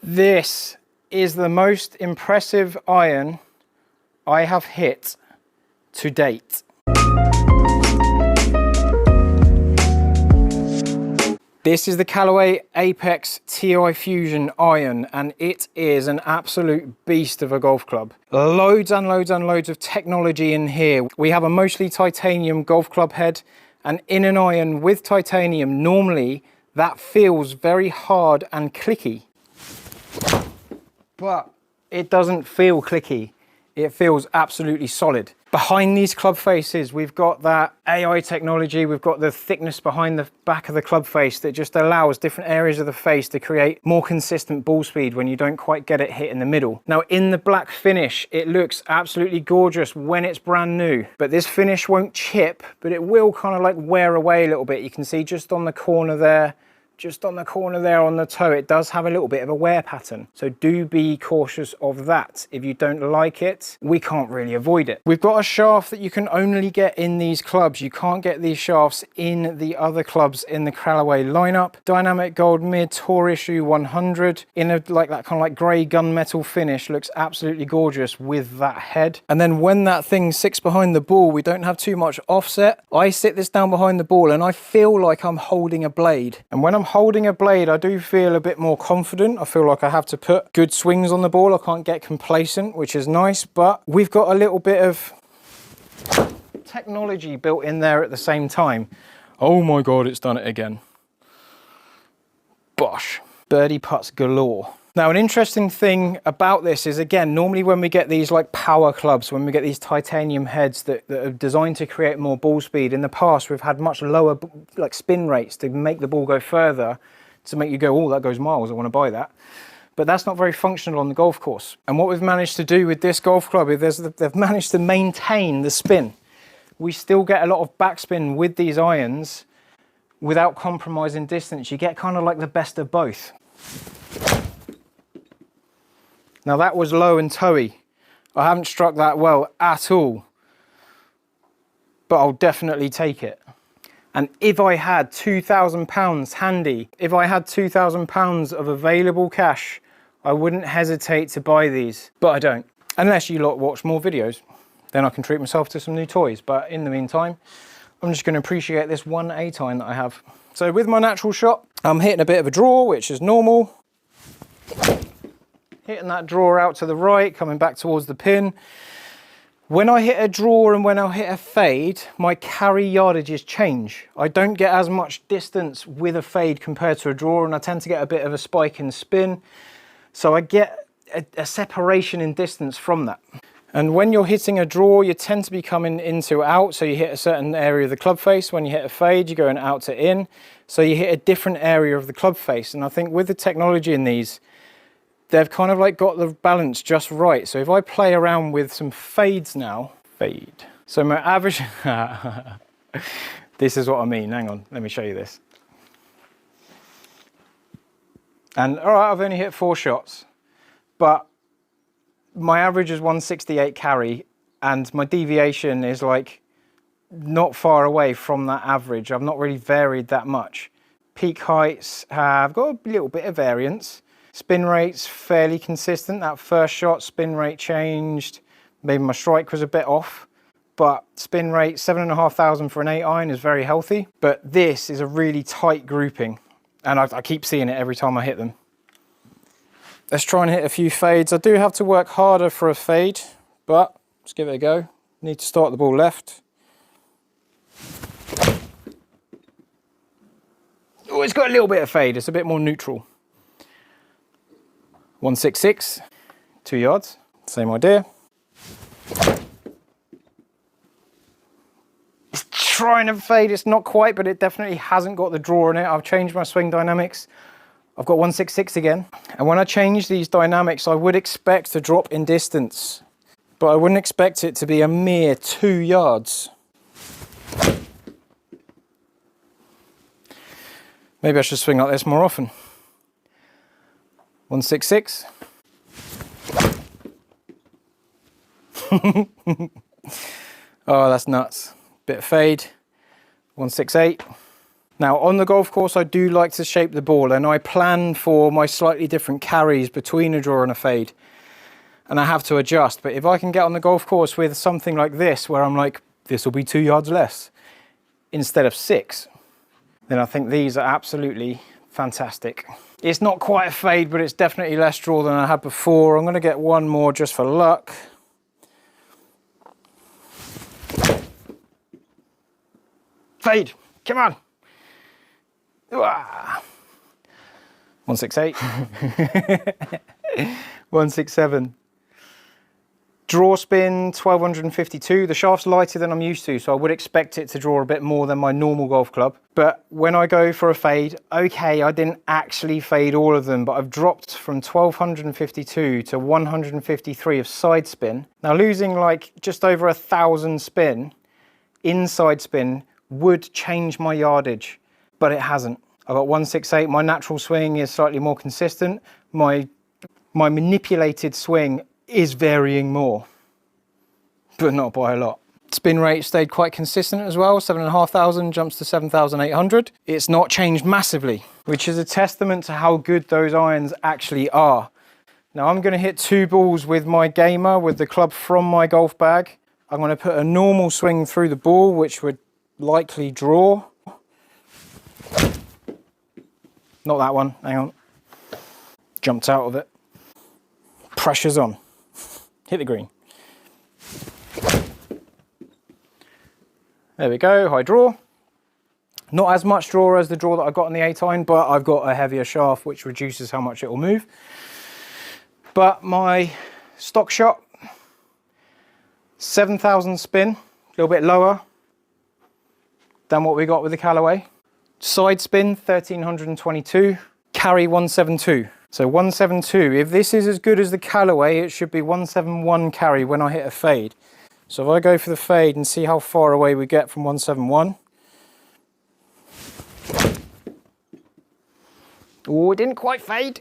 This is the most impressive iron I have hit to date. This is the Callaway Ti Fusion iron, and it is an absolute beast of a golf club. Loads and loads and loads of technology in here. We have a mostly titanium golf club head, and in an iron with titanium, normally that feels very hard and clicky. But it doesn't feel clicky. It feels absolutely solid. Behind these club faces, we've got that AI technology. We've got the thickness behind the back of the club face that just allows different areas of the face to create more consistent ball speed when you don't quite get it hit in the middle. Now, in the black finish, it looks absolutely gorgeous when it's brand new, but this finish won't chip, but it will kind of like wear away a little bit. You can see just on the corner there, just on the corner there on the toe, it does have a little bit of a wear pattern. So do be cautious of that. If you don't like it, we can't really avoid it. We've got a shaft that you can only get in these clubs. You can't get these shafts in the other clubs in the Callaway lineup. Dynamic gold mid Tour issue 100 in a like that kind of like grey gunmetal finish. Looks absolutely gorgeous with that head. And then when that thing sits behind the ball, we don't have too much offset. I sit this down behind the ball and I feel like I'm holding a blade. And when I'm holding a blade, I do feel a bit more confident. I feel like I have to put good swings on the ball. I can't get complacent, which is nice, but we've got a little bit of technology built in there at the same time. Oh my God, it's done it again. Bosh. Birdie putts galore. Now, an interesting thing about this is, again, normally when we get these like power clubs, when we get these titanium heads that are designed to create more ball speed, in the past we've had much lower like spin rates to make the ball go further, to make you go, oh, that goes miles, I want to buy that. But that's not very functional on the golf course. And what we've managed to do with this golf club is they've managed to maintain the spin. We still get a lot of backspin with these irons without compromising distance. You get kind of like the best of both. Now that was low and toey. I haven't struck that well at all, but I'll definitely take it. And if I had £2,000 handy, if I had £2,000 of available cash, I wouldn't hesitate to buy these, but I don't. Unless you lot watch more videos, then I can treat myself to some new toys. But in the meantime, I'm just gonna appreciate this one A-tine that I have. So with my natural shot, I'm hitting a bit of a draw, which is normal. Hitting that draw out to the right, coming back towards the pin. When I hit a draw and when I hit a fade, my carry yardages change. I don't get as much distance with a fade compared to a draw, and I tend to get a bit of a spike in spin. So I get a separation in distance from that. And when you're hitting a draw, you tend to be coming into out, so you hit a certain area of the club face. When you hit a fade, you're going out to in. So you hit a different area of the club face. And I think with the technology in these, they've kind of like got the balance just right. So if I play around with some fades now, fade. So my average, this is what I mean. Hang on, let me show you this. And all right, I've only hit 4 shots, but my average is 168 carry, and my deviation is like not far away from that average. I've not really varied that much. Peak heights have got a little bit of variance. Spin rate's fairly consistent. That first shot, spin rate changed. Maybe my strike was a bit off, but spin rate, 7,500 for an 8-iron is very healthy. But this is a really tight grouping, and I keep seeing it every time I hit them. Let's try and hit a few fades. I do have to work harder for a fade, but let's give it a go. Need to start the ball left. Oh, it's got a little bit of fade. It's a bit more neutral. 166, 2 yards, same idea. It's trying to fade, it's not quite, but it definitely hasn't got the draw in it. I've changed my swing dynamics. I've got 166 again. And when I change these dynamics, I would expect a drop in distance, but I wouldn't expect it to be a mere 2 yards. Maybe I should swing like this more often. 166. Oh, that's nuts. Bit of fade. 168. Now on the golf course, I do like to shape the ball, and I plan for my slightly different carries between a draw and a fade, and I have to adjust. But if I can get on the golf course with something like this, where I'm like, this will be 2 yards less instead of 6, then I think these are absolutely fantastic. It's not quite a fade, but it's definitely less draw than I had before. I'm going to get one more just for luck. Fade, come on. 168. 167. Draw spin 1252. The shaft's lighter than I'm used to, so I would expect it to draw a bit more than my normal golf club. But when I go for a fade, okay, I didn't actually fade all of them, but I've dropped from 1252 to 153 of side spin. Now losing like just over 1,000 spin, inside spin, would change my yardage, but it hasn't. I've got 168. My natural swing is slightly more consistent. My manipulated swing is varying more, but not by a lot. Spin rate stayed quite consistent as well. 7,500 jumps to 7,800. It's not changed massively, which is a testament to how good those irons actually are. Now I'm going to hit 2 balls with my gamer with the club from my golf bag. I'm going to put a normal swing through the ball, which would likely draw. Not that one, hang on. Jumped out of it. Pressure's on. Hit the green. There we go, high draw. Not as much draw as the draw that I got on the 8-iron, but I've got a heavier shaft, which reduces how much it will move. But my stock shot, 7,000 spin, a little bit lower than what we got with the Callaway. Side spin, 1,322, carry 172. So 172, if this is as good as the Callaway, it should be 171 carry when I hit a fade. So if I go for the fade and see how far away we get from 171. Oh, it didn't quite fade.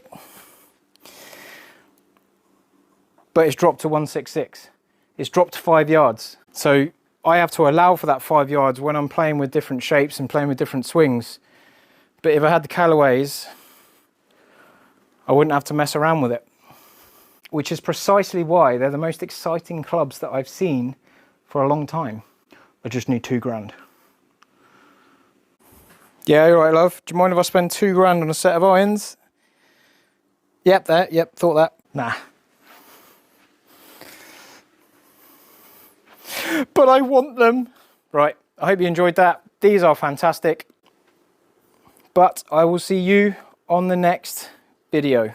But it's dropped to 166. It's dropped 5 yards. So I have to allow for that 5 yards when I'm playing with different shapes and playing with different swings. But if I had the Callaways, I wouldn't have to mess around with it, which is precisely why they're the most exciting clubs that I've seen for a long time. I just need 2 grand. Yeah, you're right, love. Do you mind if I spend 2 grand on a set of irons? Yep, there, yep, thought that. Nah. But I want them. Right, I hope you enjoyed that. These are fantastic. But I will see you on the next video.